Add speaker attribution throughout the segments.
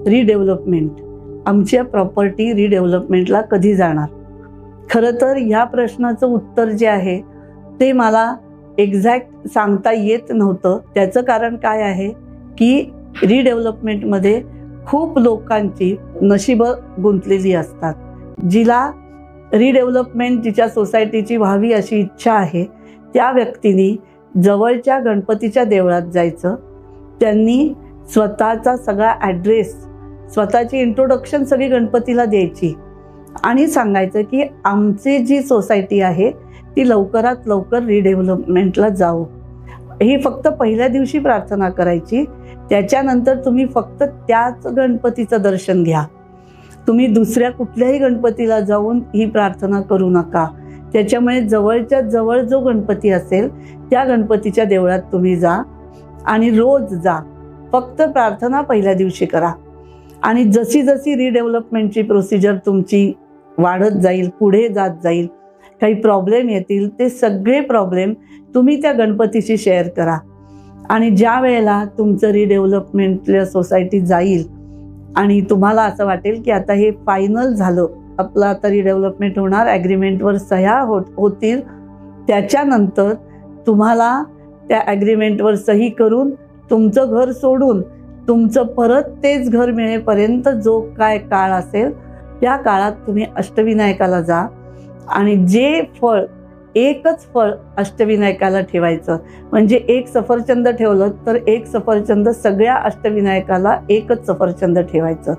Speaker 1: Redevelopment, आमच्या property रिडेव्हलपमेंटला कधी जाणार? खरं तर ह्या प्रश्नाचं उत्तर जे आहे ते मला एक्झॅक्ट सांगता येत नव्हतं. त्याचं कारण काय आहे की रिडेव्हलपमेंटमध्ये खूप लोकांची नशीबं गुंतलेली असतात. जिला रिडेव्हलपमेंट जिच्या सोसायटीची व्हावी अशी इच्छा आहे त्या व्यक्तींनी जवळच्या गणपतीच्या देवळात जायचं. त्यांनी स्वतःचा सगळा ॲड्रेस, स्वतःची इंट्रोडक्शन सगळी गणपतीला द्यायची आणि सांगायचं की आमची जी सोसायटी आहे ती लवकरात लवकर रिडेव्हलपमेंटला जावो. ही फक्त पहिल्या दिवशी प्रार्थना करायची. त्याच्यानंतर तुम्ही फक्त त्याच गणपतीचं दर्शन घ्या. तुम्ही दुसऱ्या कुठल्याही गणपतीला जाऊन ही प्रार्थना करू नका. त्याच्यामुळे जवळच्या जवळ जो गणपती असेल त्या गणपतीच्या देवळात तुम्ही जा आणि रोज जा. फक्त प्रार्थना पहिल्या दिवशी करा आणि जशी जशी रिडेव्हलपमेंटची प्रोसिजर तुमची वाढत जाईल, पुढे जात जाईल, काही प्रॉब्लेम येतील, ते सगळे प्रॉब्लेम तुम्ही त्या गणपतीशी शेअर करा. आणि ज्या वेळेला तुमचं रिडेव्हलपमेंटच्या सोसायटी जाईल आणि तुम्हाला असं वाटेल की आता हे फायनल झालं, आपलं आता रिडेव्हलपमेंट होणार, ॲग्रीमेंटवर सह्या होतील, त्याच्यानंतर तुम्हाला त्या ॲग्रीमेंटवर सही करून तुमचं घर सोडून तुमचं परत तेच घर मिळेपर्यंत जो काय काळ असेल त्या काळात तुम्ही अष्टविनायकाला जा आणि जे फळ, एकच फळ अष्टविनायकाला ठेवायचं. म्हणजे एक सफरचंद ठेवलं तर एक सफरचंद सगळ्या अष्टविनायकाला एकच सफरचंद ठेवायचं.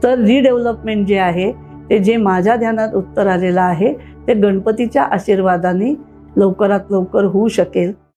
Speaker 1: तर रिडेव्हलपमेंट जे आहे ते जे माझ्या ध्यानात उत्तर आलेलं आहे ते गणपतीच्या आशीर्वादाने लवकरात लवकर होऊ शकेल